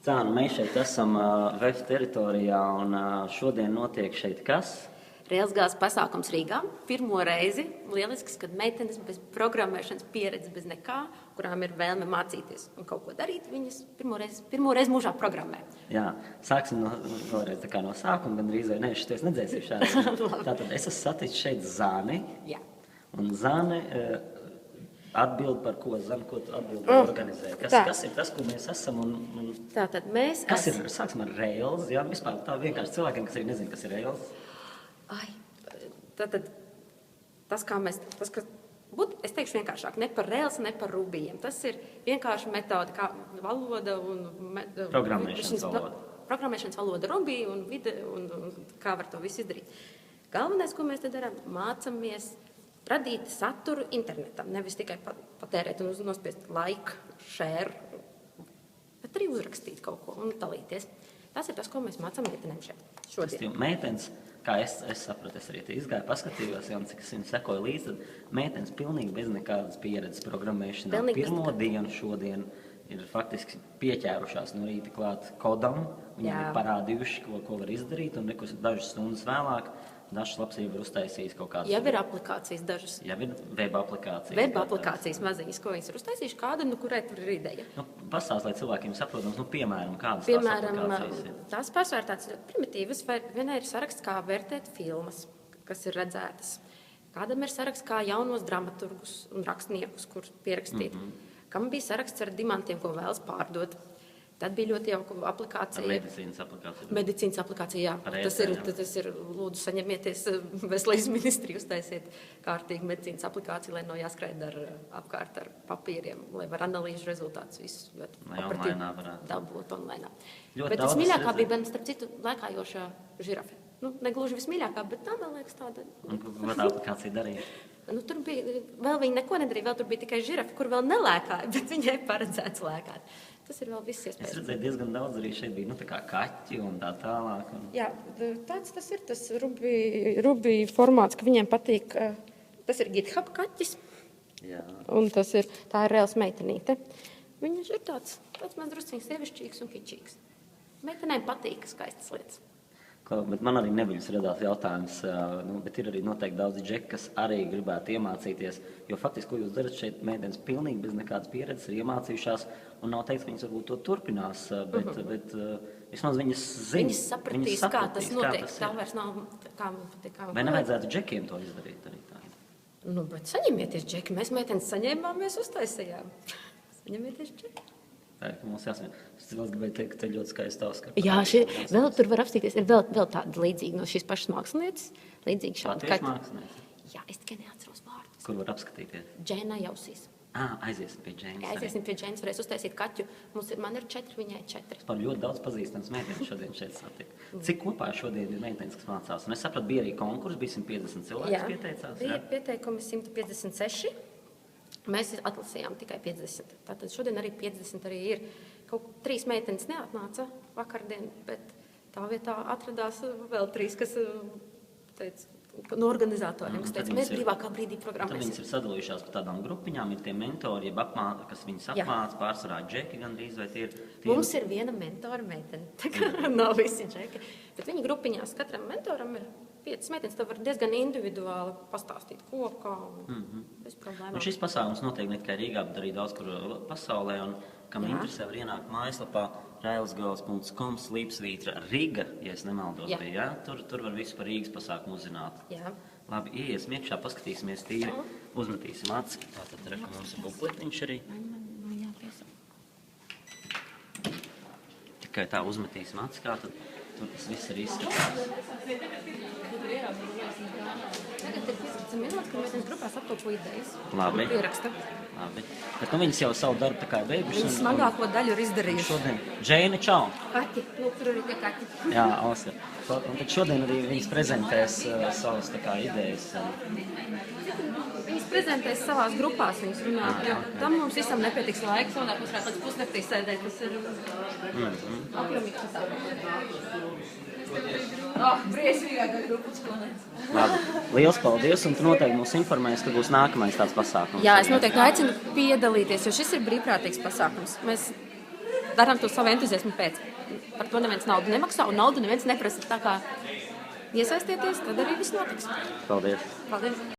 Tā, mēs šeit esam VF teritorijā un šodien notiek šeit kas? Railsgāzes pasākums Rīgā. Pirmo reizi lielisks, kad meitenes bez programmēšanas pieredzes, bez nekā, kurām ir vēlme mācīties un kaut ko darīt, viņas pirmo reizi mūžā programmē. Jā, sāksim vēlreiz no sākuma, gan drīz vai ne, šities nedzēsim šādi. Tātad es esmu saticis šeit Zani. Jā. Un Zani atbild par ko? Zani, ko tu atbildi organizē? Kas ir tas, ko mēs esam? Tātad mēs Sāksim ar Rails, jā, vispār tā vienkārši cilvēkiem, kas arī nezin, kas ir Rails. Tātad es teikšu vienkāršāk, ne par Rails, ne par Rubijiem. Tas ir vienkārši metode, kā valoda un programmēšanas valoda Ruby un vide un kā var to visu izdarīt. Galvenais, ko mēs te darām, mācamies radīt saturu internetam, nevis tikai patērēt un nospiest like, share, bet arī uzrakstīt kaut ko un dalīties. Tas ir tas, ko mēs mācām meitenēm šeit šodien. Meitenes, kā es sapratu, es arī te izgāju, paskatījos, un cik es viņu sekoju līdzi, tad meitenes pilnīgi bez nekādas pieredzes programmēšanā. Pirmo dienu šodien ir faktiski pieķērušās no rīta klāt kodam, viņiem ir parādījuši, ko var izdarīt, un dažas stundas vēlāk dažas labs jau ir uztaisījis kaut kādas. Jau ir aplikācijas dažas. Jau ir web aplikācijas. Web aplikācijas maziņas, ko viņas ir uztaisījuši, kāda, kurai tur ir ideja. Pastāst, lai cilvēkiem saprotams, piemēram, kādas tās aplikācijas ir. Tās pārsvarā tāds primitīvas, vai vienai ir saraksts, kā vērtēt filmas, kas ir redzētas. Kādam ir saraksts, kā jaunos dramaturgus un rakstniekus, kur pierakstīt. Kam bija saraksts ar dimantiem, ko vēlas pārdot. Tad bija ļoti jauka aplikācija. Medicīnas aplikācija, jā. Tas ir, lūdzu, saņemieties veselības ministriju, uztaisiet kārtīgi medicīnas aplikāciju, lai nav jāskraid apkārt ar papīriem, lai var analīžu rezultātus visus ļoti operatīvi dabūt online. Bet vismīļākā bija, starp citu, lēkājošā žirafe. Negluži vismīļākā, bet tā man liekas tāda. Un ko tā aplikācija darīja? Tur bija, vēl viņa neko nedarīja, vēl tur bija tikai žirafe, kur vēl nelēkāja, bet viņai paredzēts lēkāt. Tas ir vēl viss iespējams. Es redzēju diezgan daudz arī šeit bija, tā kā kaķi un tā tālāk. Jā, tāds tas ir, tas Ruby formāts, ka viņiem patīk, tas ir GitHub kaķis. Jā. Un tā ir Rails meitenīte. Viņš ir tāds maz drusciņš sievišķīgs un kičīgs. Meitenēm patīk skaistas lietas. Bet man arī neviļas radās jautājums, bet ir arī noteikti daudzi džeki, kas arī gribētu iemācīties, jo faktiski, ko jūs darat šeit, meitenes pilnīgi bez nekādas pieredzes ir iemācījušās, un nav teiks, ka viņas varbūt to turpinās, bet vismaz viņas zina. Viņas sapratīs, kā tas notiek, tā vairs nav, kā. Vai nevajadzētu džekiem to izdarīt arī tā? Bet saņemieties džeki, mēs meitenes saņēmām, mēs uztaisījām. Saņemieties džeki. Mums jāsaka, es gribēju teikt, ka te ļoti skaisti tavs. Jā, vēl tur var apstīties, ir vēl tāda līdzīga no šīs pašas mākslinieces. Līdzīga šāda. Tieši mākslinieces? Jā, es tikai neatceros vārdus. Kur var apskatīties? Džēna Jausīs. Aiziesim pie Džēnas. Aiziesim pie Džēnas, varēs uztaisīt kaķu. Man ir 4, viņai 4. Par ļoti daudz pazīstams meitenes šodien šeit satika. Cik kopā šodien ir meitenes, kas mācās? Un es sapratu, bija arī konkurss, bija 150 cilvēks pieteicās. Bija pieteikumi 156. Mēs atlasījām tikai 50. Tātad šodien arī 50 arī ir. Kaut 3 meitenes neatnāca vakardien, bet tā vietā atradās vēl 3, kas teica, no organizatoriem, kas teica, mēs brīvākā brīdī programmēsim. Tad viņas ir sadalījušās pa tādām grupiņām, ir tie mentori, kas viņas apmāca, pārsvarā džeki gandrīz, vai tie ir... Mums ir viena mentora meitene, tā kā nav visi džeki, bet viņa grupiņās katram mentoram ir 5 meitenes, tad var diezgan individuāli pastāstīt, ko, kā, bez problēmām. Un šis pasākums notiek ne tikai Rīgā, bet arī daudz kur pasaulē, un kam interesē var ienākt mājaslapā railsgals.com/Riga, ja es nemaldos, ja? Tur var visu par Rīgas pasākumu uzzināt. Jā. Labi, iesim iekšā, paskatīsimies tīri, uzmetīsim aci. Tātad reka mums ir bukletiņš arī. Tikai tā uzmetīsim aci, kā tad tur tas viss ir izskatās. Tagad ir 15 minūtes, kad mēs grupās apkopo idejas. Labi. Pieraksta. Labi. Bet viņas jau savu darbu tā kā beiguši. Viņas smagāko daļu ir izdarījuši. Šodien Džēna, čau! Kaķi, tur arī tie kaķi. Jā, Oskar. Un tad šodien arī viņas prezentēs savas tā kā idejas. Viņas prezentēs savās grupās, viņas runā, jo tam mums visam nepietiks laiks, un mums varētu līdz pusnaktī sēdēt, tas ir apjomīgs. Briesmīgākā grupas konec. Labi, liels paldies, un tu noteikti mūs informēs, ka būs nākamais tāds pasākums. Jā, es noteikti aicinu piedalīties, jo šis ir brīvprātīgs pasākums. Mēs darām to savu entuziasmu pēc. Par to neviens naudu nemaksā un naudu neviens neprasa. Tā kā iesaistieties, tad arī viss notiks. Paldies! Paldies!